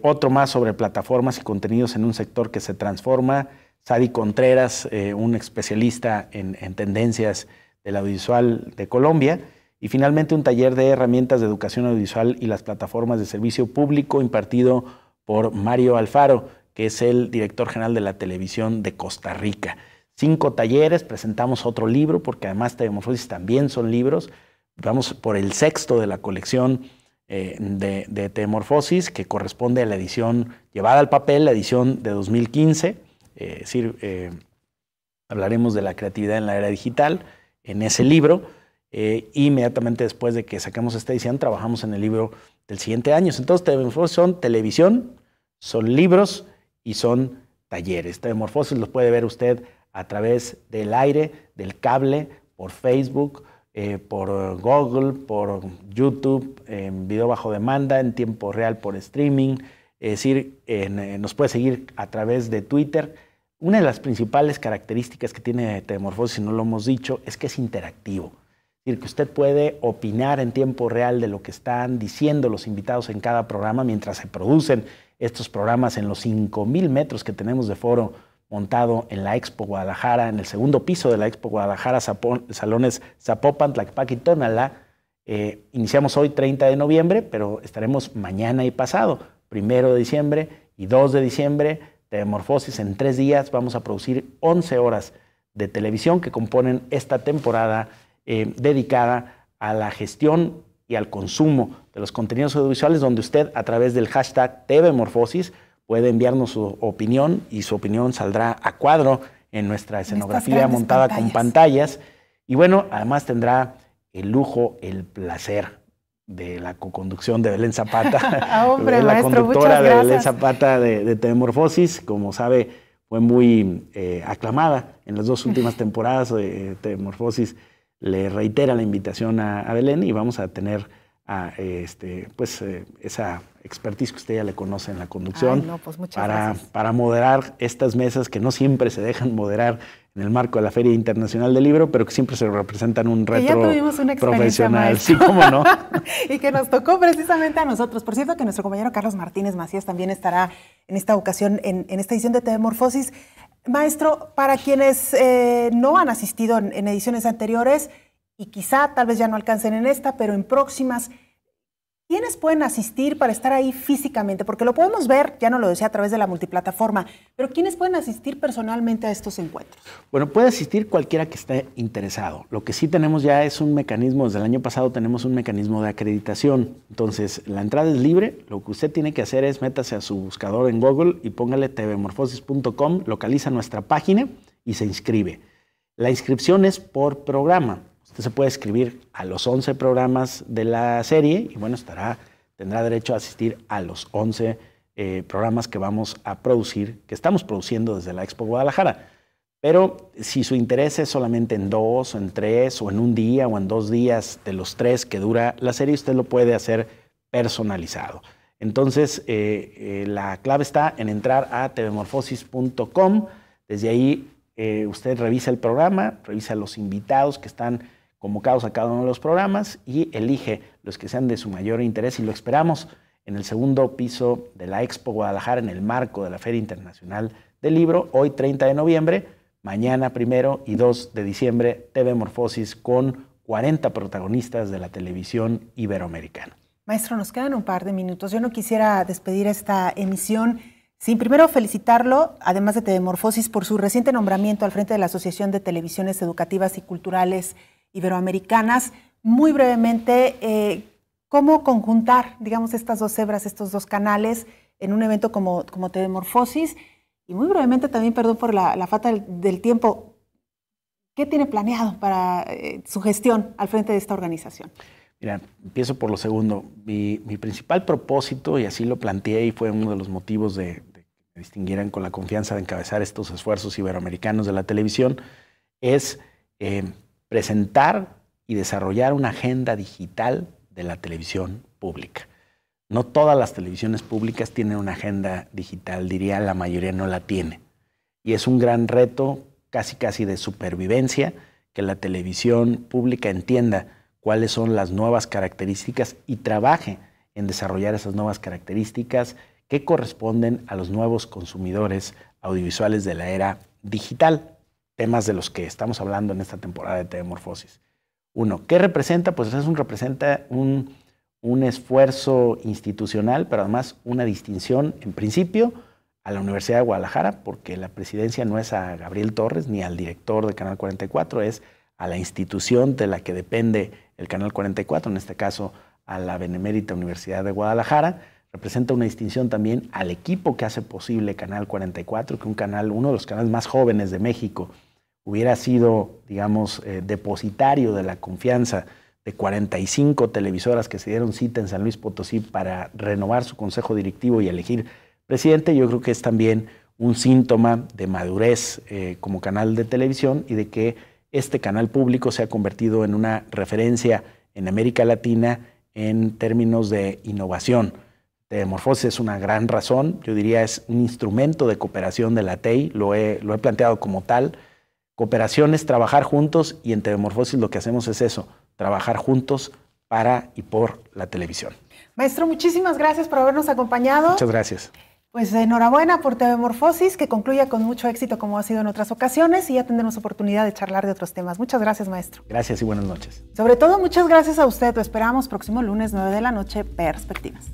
Otro más sobre plataformas y contenidos en un sector que se transforma. Sadi Contreras, un especialista en tendencias del audiovisual de Colombia. Y finalmente un taller de herramientas de educación audiovisual y las plataformas de servicio público impartido por Mario Alfaro, que es el director general de la televisión de Costa Rica. 5 talleres, presentamos otro libro, porque además Telmorfosis también son libros. Vamos por el 6º de la colección de Telmorfosis, que corresponde a la edición llevada al papel, la edición de 2015. Es decir, hablaremos de la creatividad en la era digital en ese libro. Inmediatamente después de que saquemos esta edición, trabajamos en el libro del siguiente año. Entonces, Telmorfosis son televisión, son libros y son talleres. Telmorfosis los puede ver usted a través del aire, del cable, por Facebook, por Google, por YouTube, en video bajo demanda, en tiempo real por streaming. Es decir, nos puede seguir a través de Twitter. Una de las principales características que tiene Telmorfosis, si no lo hemos dicho, es que es interactivo. Es decir, que usted puede opinar en tiempo real de lo que están diciendo los invitados en cada programa mientras se producen estos programas en los 5,000 metros que tenemos de foro montado en la Expo Guadalajara, en el segundo piso de la Expo Guadalajara, salones Zapopan, Tlaquepaque y Tonalá. Iniciamos hoy 30 de noviembre, pero estaremos mañana y pasado, 1 de diciembre y 2 de diciembre. Telmorfosis en 3 días vamos a producir 11 horas de televisión que componen esta temporada dedicada a la gestión y al consumo de los contenidos audiovisuales, donde usted a través del hashtag TVMorfosis puede enviarnos su opinión y su opinión saldrá a cuadro en nuestra escenografía montada con pantallas. Y bueno, además tendrá el lujo, el placer de la coconducción de Belén Zapata, hombre, la maestro, conductora de Belén Zapata de Telmorfosis. Como sabe, fue muy aclamada en las 2 últimas temporadas. Telmorfosis le reitera la invitación a Belén y vamos a tener esa expertise que usted ya le conoce en la conducción. Ay, no, pues muchas gracias. Para moderar estas mesas que no siempre se dejan moderar en el marco de la Feria Internacional del Libro, pero que siempre se representan un reto profesional. Ya tuvimos una experiencia, maestro. Sí, cómo no. Y que nos tocó precisamente a nosotros. Por cierto, que nuestro compañero Carlos Martínez Macías también estará en esta ocasión, en esta edición de Telmorfosis. Maestro, para quienes no han asistido en ediciones anteriores y quizá tal vez ya no alcancen en esta, pero en próximas, ¿quiénes pueden asistir para estar ahí físicamente? Porque lo podemos ver, ya no lo decía, a través de la multiplataforma, pero ¿quiénes pueden asistir personalmente a estos encuentros? Bueno, puede asistir cualquiera que esté interesado. Lo que sí tenemos ya es un mecanismo, desde el año pasado tenemos un mecanismo de acreditación. Entonces, la entrada es libre. Lo que usted tiene que hacer es métase a su buscador en Google y póngale tvmorfosis.com, localiza nuestra página y se inscribe. La inscripción es por programa. Usted se puede inscribir a los 11 programas de la serie y bueno, tendrá derecho a asistir a los 11 programas que vamos a producir, que estamos produciendo desde la Expo Guadalajara. Pero si su interés es solamente en 2 o en 3 o en un día o en 2 días de los 3 que dura la serie, usted lo puede hacer personalizado. Entonces, la clave está en entrar a tvmorfosis.com. Desde ahí usted revisa el programa, revisa los invitados que están convocados a cada uno de los programas y elige los que sean de su mayor interés y lo esperamos en el segundo piso de la Expo Guadalajara en el marco de la Feria Internacional del Libro, hoy 30 de noviembre, mañana 1 y 2 de diciembre, Telmorfosis con 40 protagonistas de la televisión iberoamericana. Maestro, nos quedan un par de minutos. Yo no quisiera despedir esta emisión sin primero felicitarlo, además de Telmorfosis, por su reciente nombramiento al frente de la Asociación de Televisiones Educativas y Culturales Iberoamericanas. Muy brevemente, ¿cómo conjuntar, digamos, estas 2 cebras, estos 2 canales en un evento como Telmorfosis? Y muy brevemente también, perdón por la falta del tiempo, ¿qué tiene planeado para su gestión al frente de esta organización? Mira, empiezo por lo segundo. Mi principal propósito, y así lo planteé y fue uno de los motivos de que me distinguieran con la confianza de encabezar estos esfuerzos iberoamericanos de la televisión, es presentar y desarrollar una agenda digital de la televisión pública. No todas las televisiones públicas tienen una agenda digital, diría la mayoría no la tiene. Y es un gran reto, casi de supervivencia, que la televisión pública entienda cuáles son las nuevas características y trabaje en desarrollar esas nuevas características que corresponden a los nuevos consumidores audiovisuales de la era digital, temas de los que estamos hablando en esta temporada de Telmorfosis. Uno, ¿qué representa? Pues representa un esfuerzo institucional, pero además una distinción, en principio, a la Universidad de Guadalajara, porque la presidencia no es a Gabriel Torres ni al director de Canal 44, es a la institución de la que depende el Canal 44, en este caso a la Benemérita Universidad de Guadalajara. Representa una distinción también al equipo que hace posible Canal 44, que uno de los canales más jóvenes de México, hubiera sido, digamos, depositario de la confianza de 45 televisoras que se dieron cita en San Luis Potosí para renovar su consejo directivo y elegir presidente. Yo creo que es también un síntoma de madurez como canal de televisión y de que este canal público se ha convertido en una referencia en América Latina en términos de innovación. Telmorfosis es una gran razón, yo diría es un instrumento de cooperación de la TEI, lo he planteado como tal. Cooperación es trabajar juntos y en Telmorfosis lo que hacemos es eso, trabajar juntos para y por la televisión. Maestro, muchísimas gracias por habernos acompañado. Muchas gracias. Pues enhorabuena por Telmorfosis, que concluya con mucho éxito como ha sido en otras ocasiones y ya tendremos oportunidad de charlar de otros temas. Muchas gracias, maestro. Gracias y buenas noches. Sobre todo, muchas gracias a usted. Lo esperamos próximo lunes 9 de la noche, Perspectivas.